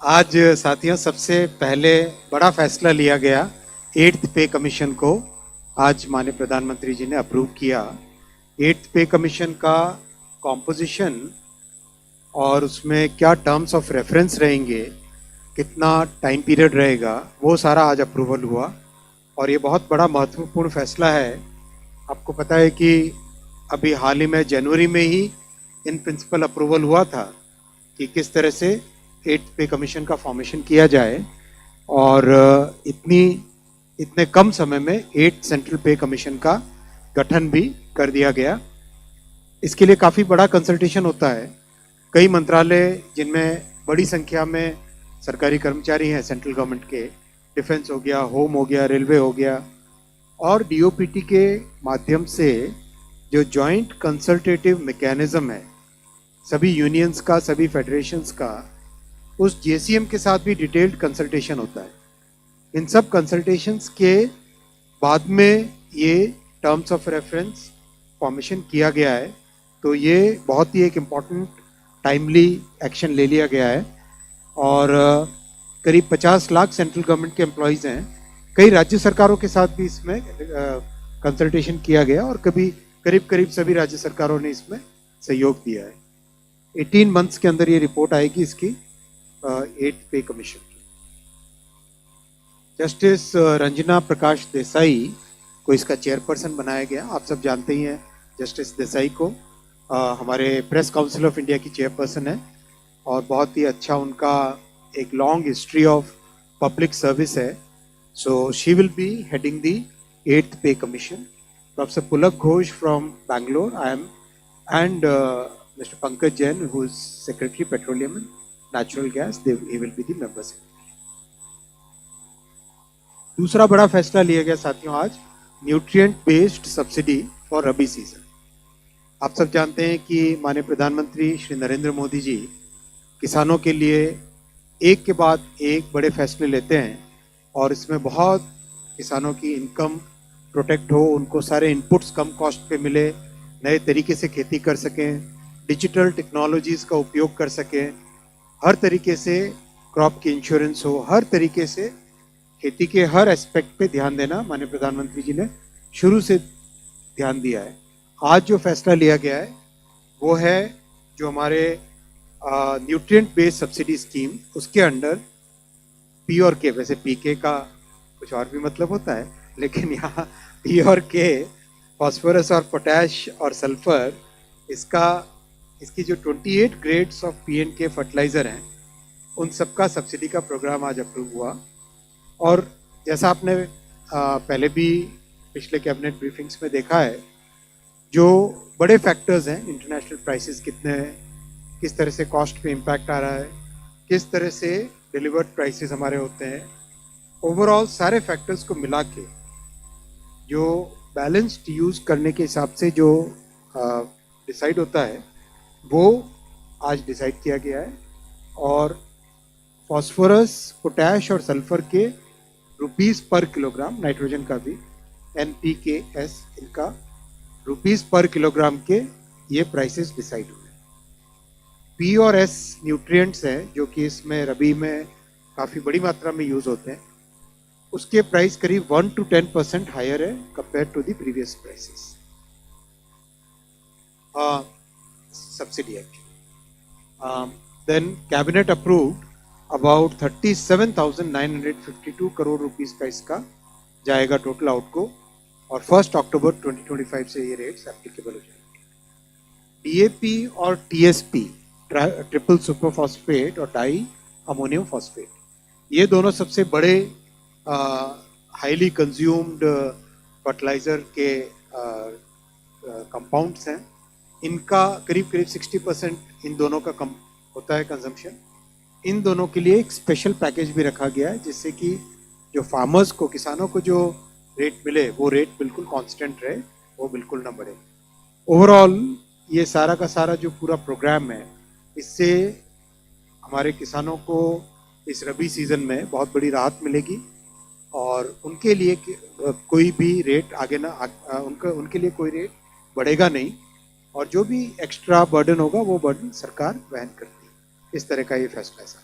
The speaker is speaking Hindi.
आज साथियों सबसे पहले बड़ा फैसला लिया गया 8th पे कमीशन को। आज माननीय प्रधानमंत्री जी ने अप्रूव किया। 8th पे कमीशन का कॉम्पोजिशन और उसमें क्या टर्म्स ऑफ रेफरेंस रहेंगे, कितना टाइम पीरियड रहेगा, वो सारा आज अप्रूवल हुआ और ये बहुत बड़ा महत्वपूर्ण फैसला है। आपको पता है कि अभी हाल ही में जनवरी में ही इन प्रिंसिपल अप्रूवल हुआ था कि किस तरह से 8th पे कमीशन का फॉर्मेशन किया जाए और इतने कम समय में 8 सेंट्रल पे कमीशन का गठन भी कर दिया गया। इसके लिए काफ़ी बड़ा कंसल्टेशन होता है। कई मंत्रालय जिनमें बड़ी संख्या में सरकारी कर्मचारी हैं सेंट्रल गवर्नमेंट के, डिफेंस हो गया, होम हो गया, रेलवे हो गया, और डीओपीटी के माध्यम से जो जॉइंट कंसल्टेटिव मैकेनिज्म है सभी यूनियंस का, सभी फेडरेशंस का, उस जेसीएम के साथ भी डिटेल्ड कंसल्टेशन होता है। इन सब कंसल्टेशंस के बाद में ये टर्म्स ऑफ रेफरेंस फॉर्मेशन किया गया है। तो ये बहुत ही एक इम्पॉर्टेंट टाइमली एक्शन ले लिया गया है और करीब 50 लाख सेंट्रल गवर्नमेंट के एम्प्लॉयज़ हैं। कई राज्य सरकारों के साथ भी इसमें कंसल्टेशन किया गया और करीब सभी राज्य सरकारों ने इसमें सहयोग दिया है। 18 मंथ्स के अंदर ये रिपोर्ट आएगी इसकी 8th पे कमीशन की। जस्टिस रंजना प्रकाश देसाई को इसका चेयरपर्सन बनाया गया। आप सब जानते ही हैं जस्टिस देसाई को, हमारे प्रेस काउंसिल ऑफ इंडिया की चेयरपर्सन है और बहुत ही अच्छा उनका एक long history of public service है। So she will be heading the 8th pay commission. Professor Pulak Ghosh from Bangalore, I M, and Mr. Pankaj Jain, who is Secretary Petroleum and Natural Gas, he will be the member secretary. दूसरा बड़ा फैसला लिया गया साथियों आज, nutrient based subsidy for rabi season. आप सब जानते हैं कि माननीय प्रधानमंत्री श्री नरेंद्र मोदी जी किसानों के लिए एक के बाद एक बड़े फैसले लेते हैं और इसमें बहुत किसानों की इनकम प्रोटेक्ट हो, उनको सारे इनपुट्स कम कॉस्ट पे मिले, नए तरीके से खेती कर सकें, डिजिटल टेक्नोलॉजीज़ का उपयोग कर सकें, हर तरीके से क्रॉप की इंश्योरेंस हो, हर तरीके से खेती के हर एस्पेक्ट पे ध्यान देना माननीय प्रधानमंत्री जी ने शुरू से ध्यान दिया है। आज जो फैसला लिया गया है वो है जो हमारे न्यूट्रिएंट बेस्ड सब्सिडी स्कीम, उसके अंडर पी और के, वैसे पी के का कुछ और भी मतलब होता है, लेकिन यहाँ पी और के, फॉस्फोरस और पोटैश और सल्फर, इसकी जो 28 ग्रेड्स ऑफ पीएनके फर्टिलाइज़र हैं उन सबका सब्सिडी का प्रोग्राम आज अप्रूव हुआ। और जैसा आपने पहले भी पिछले कैबिनेट ब्रीफिंग्स में देखा है, जो बड़े फैक्टर्स हैं, इंटरनेशनल प्राइसेस कितने हैं, किस तरह से कॉस्ट पे इम्पैक्ट आ रहा है, किस तरह से डिलीवर्ड प्राइसेस हमारे होते हैं, ओवरऑल सारे फैक्टर्स को मिला के जो बैलेंस्ड यूज़ करने के हिसाब से जो डिसाइड होता है वो आज डिसाइड किया गया है। और फॉस्फोरस, पोटैश और सल्फर के रुपीस पर किलोग्राम, नाइट्रोजन का भी NPKS, इनका रुपीस पर किलोग्राम के ये प्राइसेस डिसाइड हुए। P और S न्यूट्रिएंट्स हैं जो कि इसमें रबी में काफ़ी बड़ी मात्रा में यूज़ होते हैं, उसके प्राइस करीब 1 to 10% हायर है compare to the previous prices subsidy actually. Then cabinet approved about 37,952 crore rupees का इसका जाएगा टोटल आउटगो और 1 अक्टूबर 2025 से ये रेट्स एप्लीकेबल हो जाएंगे। DAP और TSP, ट्रिपल सुपर फॉस्फेट और डाई अमोनियम फॉस्फेट, ये दोनों सबसे बड़े हाईली कंज्यूम्ड फर्टिलाइज़र के कंपाउंड्स हैं। इनका करीब 60% इन दोनों का कम होता है कंजम्पशन। इन दोनों के लिए एक स्पेशल पैकेज भी रखा गया है जिससे कि जो फार्मर्स को, किसानों को जो रेट मिले वो रेट बिल्कुल कांस्टेंट रहे, वो बिल्कुल ना बढ़े। ओवरऑल ये सारा का सारा जो पूरा प्रोग्राम है, इससे हमारे किसानों को इस रबी सीज़न में बहुत बड़ी राहत मिलेगी और उनके लिए कोई भी रेट आगे ना, उनके लिए कोई रेट बढ़ेगा नहीं और जो भी एक्स्ट्रा बर्डन होगा वो बर्डन सरकार वहन करती है। इस तरह का ये फैसला है सर।